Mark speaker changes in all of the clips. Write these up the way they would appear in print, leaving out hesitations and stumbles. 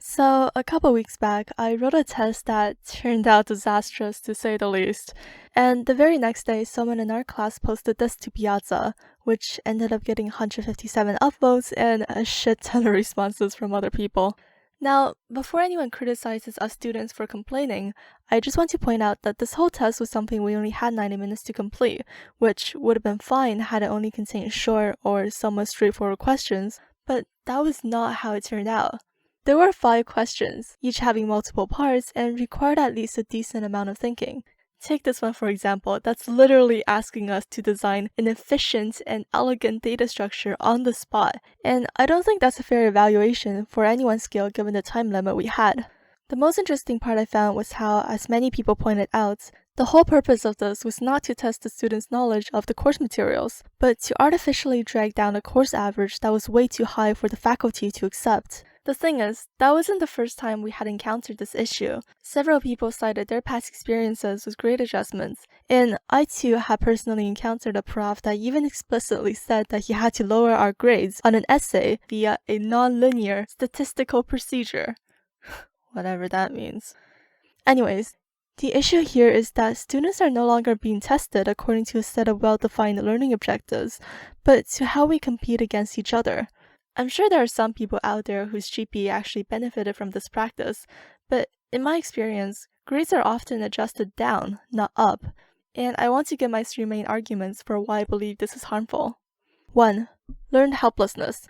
Speaker 1: So, a couple weeks back, I wrote a test that turned out disastrous to say the least. And the very next day, someone in our class posted this to Piazza, which ended up getting 157 upvotes and a shit ton of responses from other people. Now, before anyone criticizes us students for complaining, I just want to point out that this whole test was something we only had 90 minutes to complete, which would have been fine had it only contained short or somewhat straightforward questions, but that was not how it turned out. There were 5 questions, each having multiple parts and required at least a decent amount of thinking. Take this one for example, that's literally asking us to design an efficient and elegant data structure on the spot, and I don't think that's a fair evaluation for anyone's skill given the time limit we had. The most interesting part I found was how, as many people pointed out, the whole purpose of this was not to test the students' knowledge of the course materials, but to artificially drag down a course average that was way too high for the faculty to accept. The thing is, that wasn't the first time we had encountered this issue. Several people cited their past experiences with grade adjustments, and I too had personally encountered a prof that even explicitly said that he had to lower our grades on an essay via a non-linear statistical procedure. Whatever that means. Anyways, the issue here is that students are no longer being tested according to a set of well-defined learning objectives, but to how we compete against each other. I'm sure there are some people out there whose GPA actually benefited from this practice, but in my experience, grades are often adjusted down, not up, and I want to give my 3 main arguments for why I believe this is harmful. 1. Learned helplessness.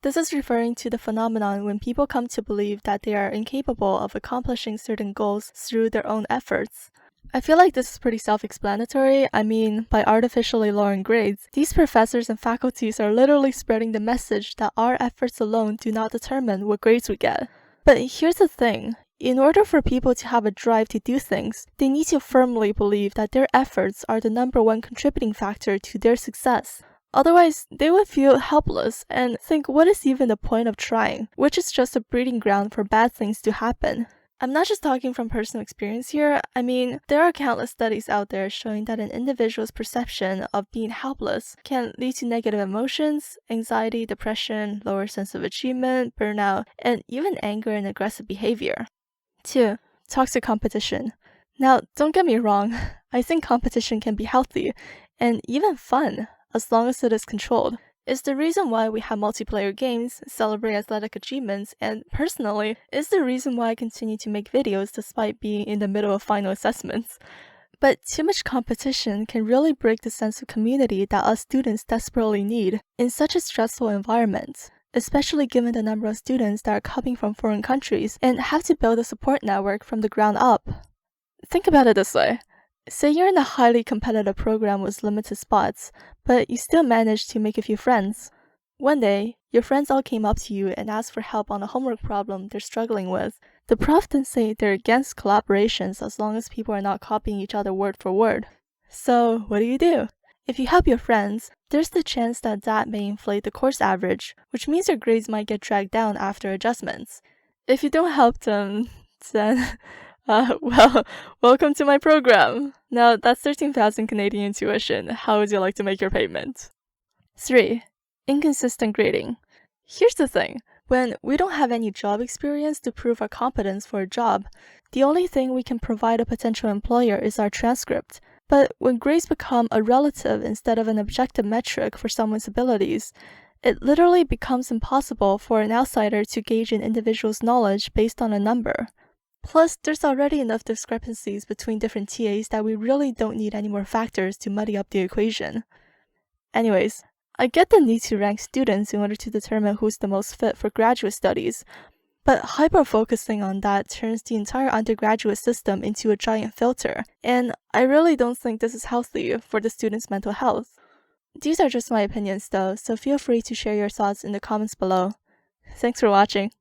Speaker 1: This is referring to the phenomenon when people come to believe that they are incapable of accomplishing certain goals through their own efforts. I feel like this is pretty self-explanatory. I mean, by artificially lowering grades, these professors and faculties are literally spreading the message that our efforts alone do not determine what grades we get. But here's the thing. In order for people to have a drive to do things, they need to firmly believe that their efforts are the #1 contributing factor to their success. Otherwise, they would feel helpless and think what is even the point of trying, which is just a breeding ground for bad things to happen. I'm not just talking from personal experience here. I mean, there are countless studies out there showing that an individual's perception of being helpless can lead to negative emotions, anxiety, depression, lower sense of achievement, burnout, and even anger and aggressive behavior. 2. Toxic competition. Now, don't get me wrong, I think competition can be healthy and even fun as long as it is controlled. It's the reason why we have multiplayer games, celebrate athletic achievements, and personally, it's the reason why I continue to make videos despite being in the middle of final assessments. But too much competition can really break the sense of community that us students desperately need in such a stressful environment, especially given the number of students that are coming from foreign countries and have to build a support network from the ground up. Think about it this way. Say you're in a highly competitive program with limited spots, but you still managed to make a few friends. One day, your friends all came up to you and asked for help on a homework problem they're struggling with. The prof then say they're against collaborations as long as people are not copying each other word for word. So, what do? If you help your friends, there's the chance that that may inflate the course average, which means your grades might get dragged down after adjustments. If you don't help them, then well, welcome to my program. Now, that's 13,000 Canadian tuition. How would you like to make your payment? 3. Inconsistent grading. Here's the thing. When we don't have any job experience to prove our competence for a job, the only thing we can provide a potential employer is our transcript. But when grades become a relative instead of an objective metric for someone's abilities, it literally becomes impossible for an outsider to gauge an individual's knowledge based on a number. Plus, there's already enough discrepancies between different TAs that we really don't need any more factors to muddy up the equation. Anyways, I get the need to rank students in order to determine who's the most fit for graduate studies, but hyper-focusing on that turns the entire undergraduate system into a giant filter, and I really don't think this is healthy for the students' mental health. These are just my opinions though, so feel free to share your thoughts in the comments below. Thanks for watching.